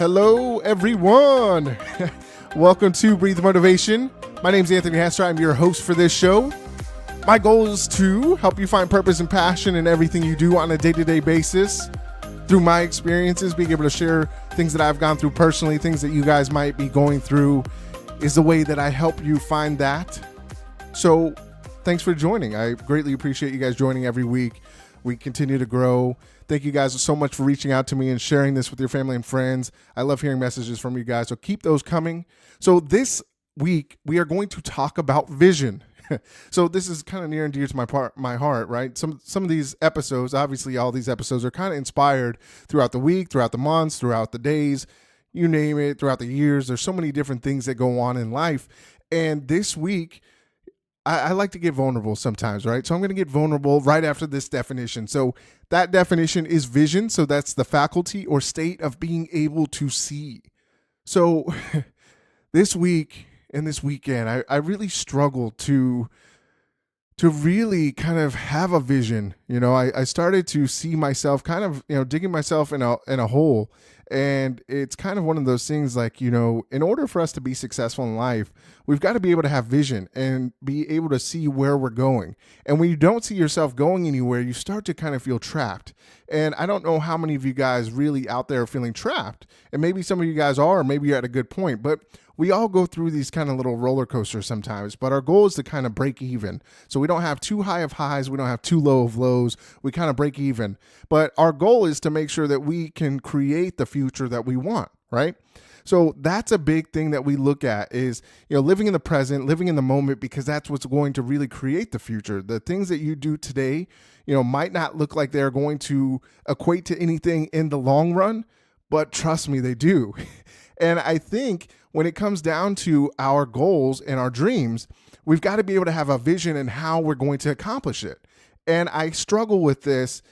Hello, everyone. Welcome to Breathe Motivation. My name is Anthony Hester. I'm your host for this show. My goal is to help you find purpose and passion in everything you do on a day-to-day basis. Through my experiences, being able to share things that I've gone through personally, things that you guys might be going through, is the way that I help you find that. So thanks for joining. I greatly appreciate you guys joining every week. We continue to grow. Thank you guys so much for reaching out to me and sharing this with your family and friends. I love hearing messages from you guys, so keep those coming. So this week, we are going to talk about vision. So this is kind of near and dear to my heart, right? Some of these episodes, obviously all these episodes are kind of inspired throughout the week, throughout the months, throughout the days, you name it, throughout the years. There's so many different things that go on in life. And this week, I like to get vulnerable sometimes, right? So I'm going to get vulnerable right after this definition. So that definition is vision. So that's the faculty or state of being able to see. So this week and this weekend, I really struggled to really kind of have a vision. You know, I started to see myself kind of, digging myself in a hole. And it's kind of one of those things like, in order for us to be successful in life, we've got to be able to have vision and be able to see where we're going. And when you don't see yourself going anywhere, you start to kind of feel trapped. And I don't know how many of you guys really out there are feeling trapped. And maybe some of you guys are, or maybe you're at a good point, but we all go through these kind of little roller coasters sometimes, but our goal is to kind of break even. So we don't have too high of highs. We don't have too low of lows. We kind of break even, but our goal is to make sure that we can create the future that we want, right? So that's a big thing that we look at is, living in the present, living in the moment, because that's what's going to really create the future. The things that you do today, might not look like they're going to equate to anything in the long run, but trust me, they do. And I think when it comes down to our goals and our dreams, we've got to be able to have a vision and how we're going to accomplish it. And I struggle with this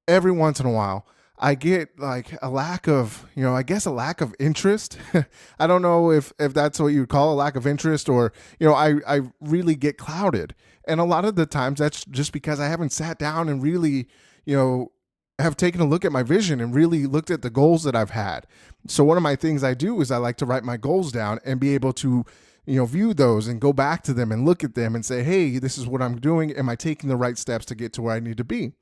every once in a while. I get like a lack of, a lack of interest. I don't know if that's what you would call a lack of interest, or, I really get clouded. And a lot of the times that's just because I haven't sat down and really, have taken a look at my vision and really looked at the goals that I've had. So one of my things I do is I like to write my goals down and be able to, view those and go back to them and look at them and say, hey, this is what I'm doing. Am I taking the right steps to get to where I need to be?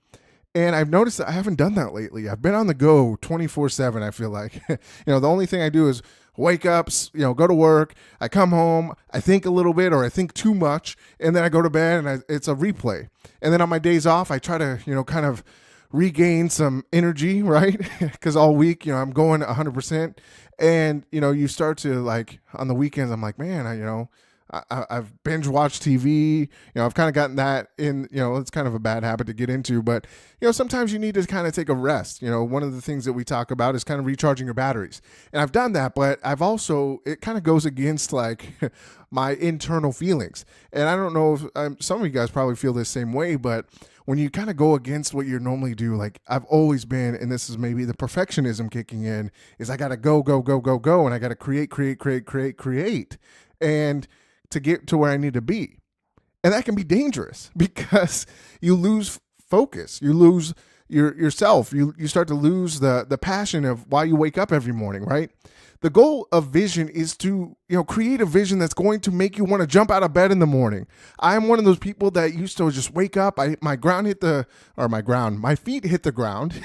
And I've noticed that I haven't done that lately. I've been on the go 24/7, I feel like. The only thing I do is wake up, go to work, I come home, I think a little bit or I think too much, and then I go to bed and it's a replay. And then on my days off, I try to, kind of regain some energy, right? Because all week, I'm going 100%. And, you start to like on the weekends, I'm like, man, I've binge watched TV. I've kind of gotten that in, it's kind of a bad habit to get into, but, sometimes you need to kind of take a rest. One of the things that we talk about is kind of recharging your batteries. And I've done that, but it kind of goes against like my internal feelings. And I don't know if some of you guys probably feel the same way, but when you kind of go against what you normally do, like I've always been, and this is maybe the perfectionism kicking in, is I got to go, and I got to create. And to get to where I need to be. And that can be dangerous because you lose focus. You lose yourself. You start to lose the passion of why you wake up every morning, right? The goal of vision is to, create a vision that's going to make you want to jump out of bed in the morning. I'm one of those people that used to just wake up, my feet hit the ground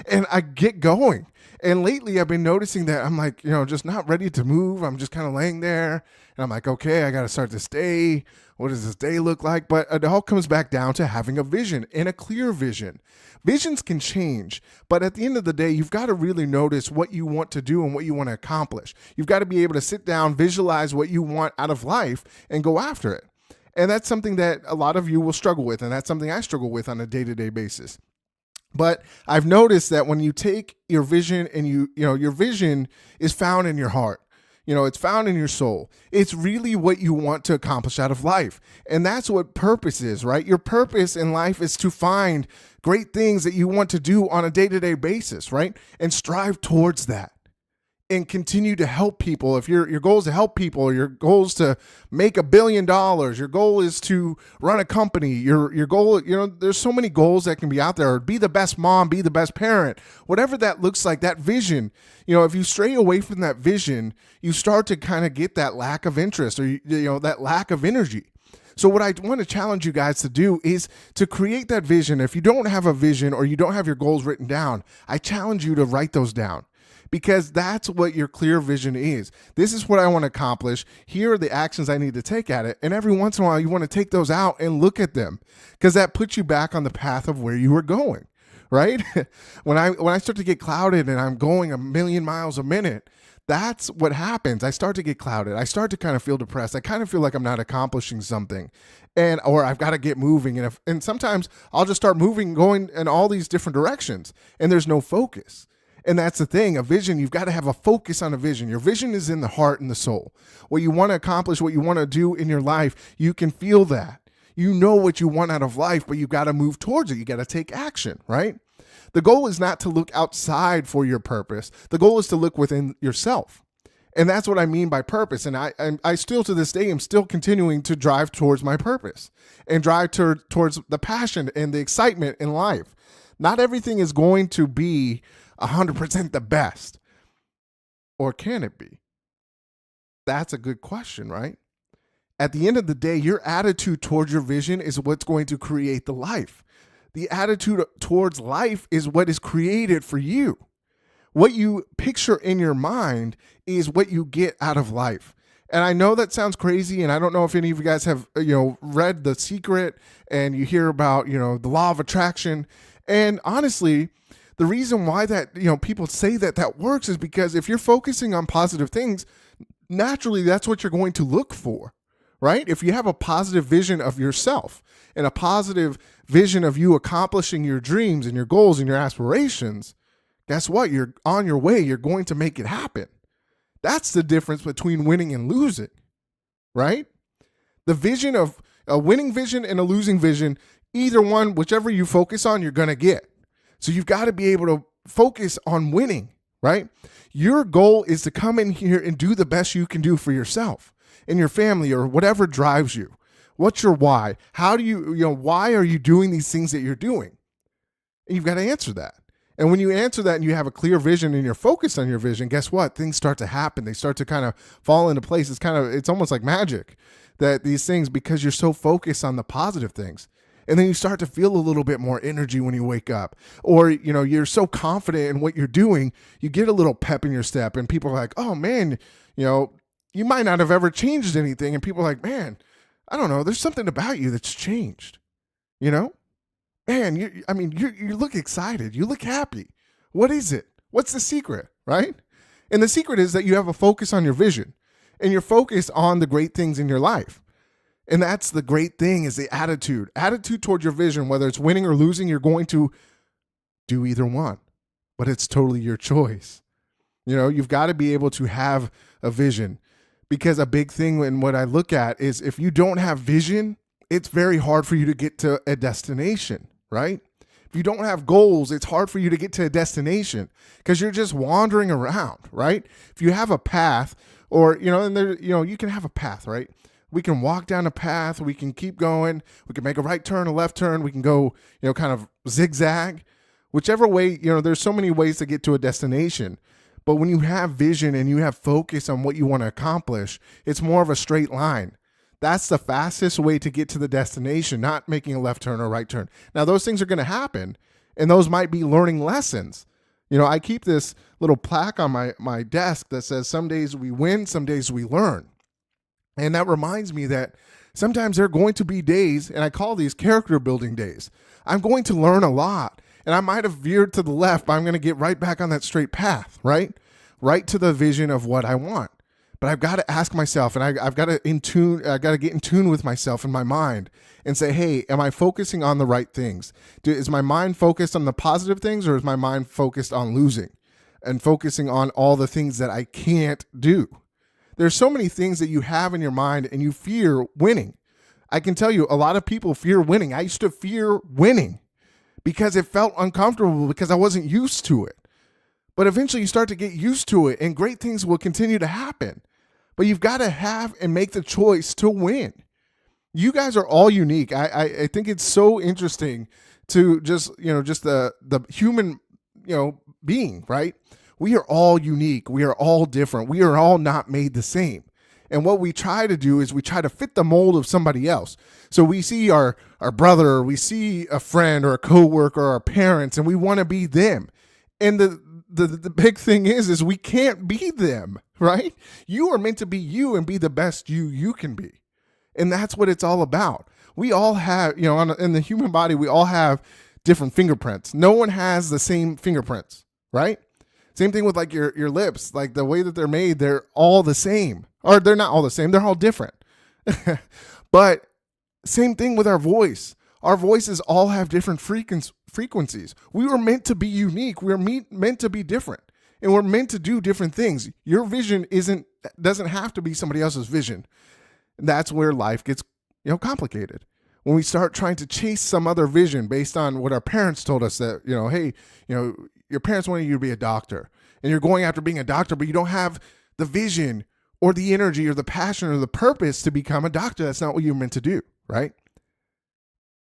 and I get going. And lately I've been noticing that I'm like, just not ready to move. I'm just kind of laying there and I'm like, okay, I got to start this day. What does this day look like? But it all comes back down to having a vision and a clear vision. Visions can change, but at the end of the day, you've got to really notice what you want to do and what you want to accomplish. You've got to be able to sit down, visualize what you want out of life and go after it. And that's something that a lot of you will struggle with. And that's something I struggle with on a day-to-day basis. But I've noticed that when you take your vision and your vision is found in your heart. It's found in your soul. It's really what you want to accomplish out of life. And that's what purpose is, right? Your purpose in life is to find great things that you want to do on a day-to-day basis, right? And strive towards that. and continue to help people. If your goal is to help people, your goal is to make $1 billion, your goal is to run a company, your goal, there's so many goals that can be out there. Be the best mom, be the best parent, whatever that looks like, that vision. If you stray away from that vision, you start to kind of get that lack of interest, or that lack of energy. So what I want to challenge you guys to do is to create that vision. If you don't have a vision or you don't have your goals written down, I challenge you to write those down, because that's what your clear vision is. This is what I want to accomplish. Here are the actions I need to take at it. And every once in a while, you want to take those out and look at them, because that puts you back on the path of where you were going, right? When I start to get clouded and I'm going 1,000,000 miles a minute, that's what happens. I start to get clouded. I start to kind of feel depressed. I kind of feel like I'm not accomplishing something, or I've got to get moving. And sometimes I'll just start moving, going in all these different directions, and there's no focus. And that's the thing, a vision, you've got to have a focus on a vision. Your vision is in the heart and the soul. What you want to accomplish, what you want to do in your life, you can feel that. You know what you want out of life, but you've got to move towards it. You got to take action, right? The goal is not to look outside for your purpose. The goal is to look within yourself. And that's what I mean by purpose. And I still to this day am still continuing to drive towards my purpose and drive towards the passion and the excitement in life. Not everything is going to be 100% the best. Or can it be? That's a good question, right? At the end of the day, your attitude towards your vision is what's going to create the life. The attitude towards life is what is created for you. What you picture in your mind is what you get out of life. And I know that sounds crazy, and I don't know if any of you guys have, read The Secret, and you hear about, the law of attraction. And honestly, the reason why that, people say that works is because if you're focusing on positive things, naturally that's what you're going to look for, right? If you have a positive vision of yourself and a positive vision of you accomplishing your dreams and your goals and your aspirations, guess what? You're on your way. You're going to make it happen. That's the difference between winning and losing, right? The vision of a winning vision and a losing vision, either one, whichever you focus on, you're going to get. So you've got to be able to focus on winning, right? Your goal is to come in here and do the best you can do for yourself and your family, or whatever drives you. What's your why? How do why are you doing these things that you're doing? And you've got to answer that. And when you answer that and you have a clear vision and you're focused on your vision, guess what? Things start to happen. They start to kind of fall into place. It's almost like magic, that these things, because you're so focused on the positive things. And then you start to feel a little bit more energy when you wake up, or, you're so confident in what you're doing, you get a little pep in your step, and people are like, oh man, you might not have ever changed anything. And people are like, man, I don't know, there's something about you that's changed, Man, you look excited. You look happy. What is it? What's the secret, right? And the secret is that you have a focus on your vision, and you're focused on the great things in your life. And that's the great thing, is the attitude. Attitude towards your vision, whether it's winning or losing, you're going to do either one. But it's totally your choice. You've got to be able to have a vision, because a big thing in what I look at is if you don't have vision, it's very hard for you to get to a destination, right? If you don't have goals, it's hard for you to get to a destination because you're just wandering around, right? If you have a path, or, and there, you can have a path, right? We can walk down a path. We can keep going. We can make a right turn, a left turn. We can go, kind of zigzag. Whichever way, there's so many ways to get to a destination. But when you have vision and you have focus on what you want to accomplish, it's more of a straight line. That's the fastest way to get to the destination, not making a left turn or right turn. Now, those things are going to happen, and those might be learning lessons. I keep this little plaque on my desk that says, some days we win, some days we learn. And that reminds me that sometimes there are going to be days, and I call these character building days. I'm going to learn a lot, and I might have veered to the left, but I'm going to get right back on that straight path, right? Right to the vision of what I want. But I've got to ask myself, and I've got to get in tune with myself and my mind and say, hey, am I focusing on the right things? Is my mind focused on the positive things, or is my mind focused on losing and focusing on all the things that I can't do? There's so many things that you have in your mind and you fear winning. I can tell you, a lot of people fear winning. I used to fear winning because it felt uncomfortable, because I wasn't used to it. But eventually you start to get used to it and great things will continue to happen. But you've got to have and make the choice to win. You guys are all unique. I think it's so interesting to just the human, being, right? We are all unique. We are all different. We are all not made the same. And what we try to do is we try to fit the mold of somebody else. So we see our brother, or we see a friend or a coworker or our parents, and we want to be them. And the big thing is we can't be them, right? You are meant to be you and be the best you can be. And that's what it's all about. We all have, in the human body, we all have different fingerprints. No one has the same fingerprints, right? Same thing with like your lips, like the way that they're made, they're all the same. Or they're not all the same, they're all different. But same thing with our voice. Our voices all have different frequencies. We were meant to be unique. We're meant to be different. And we're meant to do different things. Your vision doesn't have to be somebody else's vision. And that's where life gets, complicated. When we start trying to chase some other vision based on what our parents told us that, hey, your parents wanted you to be a doctor and you're going after being a doctor, but you don't have the vision or the energy or the passion or the purpose to become a doctor. That's not what you're meant to do, right?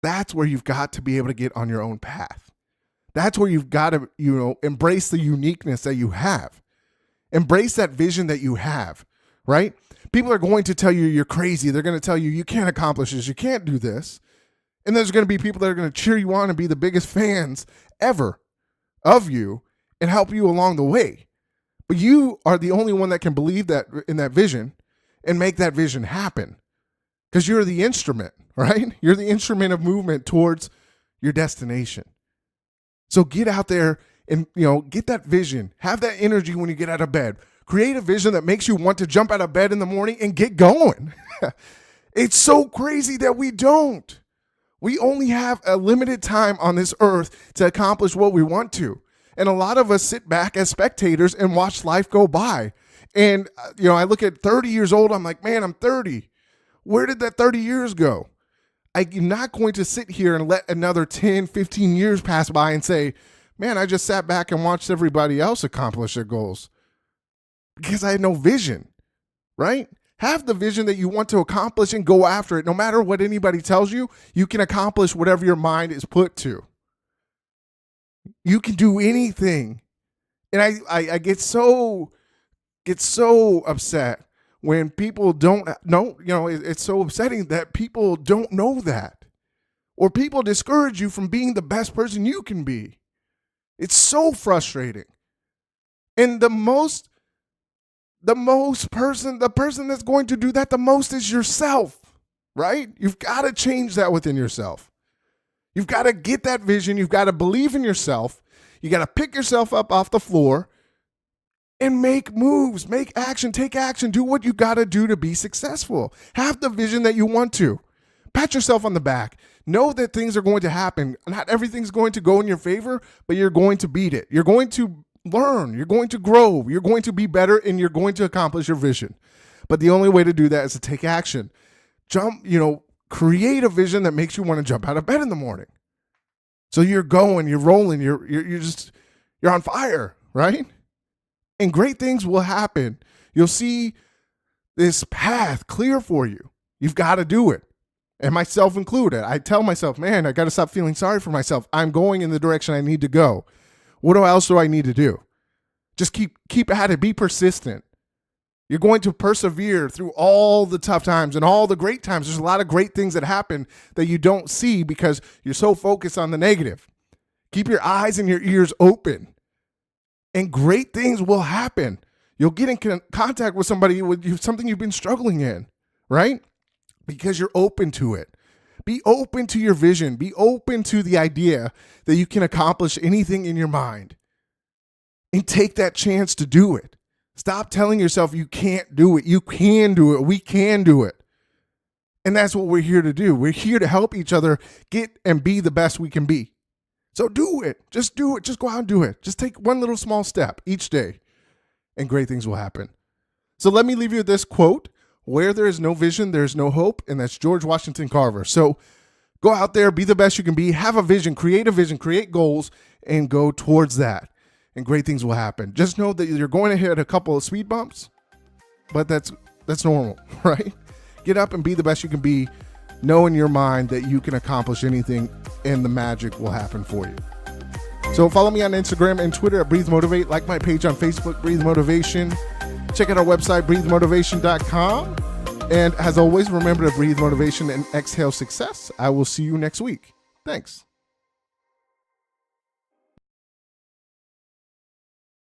That's where you've got to be able to get on your own path. That's where you've got to, embrace the uniqueness that you have. Embrace that vision that you have, right? People are going to tell you you're crazy. They're going to tell you you can't accomplish this. You can't do this. And there's going to be people that are going to cheer you on and be the biggest fans ever of you and help you along the way. But you are the only one that can believe that in that vision and make that vision happen. Because you're the instrument, right? You're the instrument of movement towards your destination. So get out there and, get that vision. Have that energy when you get out of bed. Create a vision that makes you want to jump out of bed in the morning and get going. It's so crazy that we don't. We only have a limited time on this earth to accomplish what we want to. And a lot of us sit back as spectators and watch life go by. And, I look at 30 years old. I'm like, man, I'm 30. Where did that 30 years go? I'm not going to sit here and let another 10, 15 years pass by and say, man, I just sat back and watched everybody else accomplish their goals. Because I had no vision, right? Have the vision that you want to accomplish and go after it. No matter what anybody tells you, you can accomplish whatever your mind is put to. You can do anything. And I get so upset when people don't know, it's so upsetting that people don't know that. Or people discourage you from being the best person you can be. It's so frustrating. And the person that's going to do that the most is yourself, right? You've got to change that within yourself. You've got to get that vision. You've got to believe in yourself. You got to pick yourself up off the floor and make moves, make action, take action, do what you got to do to be successful. Have the vision that you want to. Pat yourself on the back. Know that things are going to happen. Not everything's going to go in your favor, but you're going to beat it. You're going to learn. You're going to grow. You're going to be better, and you're going to accomplish your vision. But the only way to do that is to take action. Create a vision that makes you want to jump out of bed in the morning. So you're going, you're rolling, you're on fire, right? And great things will happen. You'll see this path clear for you. You've got to do it. And myself included. I tell myself, man, I got to stop feeling sorry for myself. I'm going in the direction I need to go. What else do I need to do? Just keep at it. Be persistent. You're going to persevere through all the tough times and all the great times. There's a lot of great things that happen that you don't see because you're so focused on the negative. Keep your eyes and your ears open, and great things will happen. You'll get in contact with somebody with something you've been struggling in, right? Because you're open to it. Be open to your vision. Be open to the idea that you can accomplish anything in your mind, and take that chance to do it. Stop telling yourself you can't do it. You can do it. We can do it. And that's what we're here to do. We're here to help each other get and be the best we can be. So do it. Just do it. Just go out and do it. Just take one little small step each day, and great things will happen. So let me leave you with this quote: where there is no vision, there is no hope. And that's George Washington Carver. So go out there, be the best you can be, have a vision, create goals, and go towards that. and great things will happen. Just know that you're going to hit a couple of speed bumps, but that's normal, right? Get up and be the best you can be. Know in your mind that you can accomplish anything and the magic will happen for you. So follow me on Instagram and Twitter at Breathe Motivate. Like my page on Facebook, Breathe Motivation. Check out our website, breathemotivation.com. And as always, remember to breathe motivation and exhale success. I will see you next week. Thanks.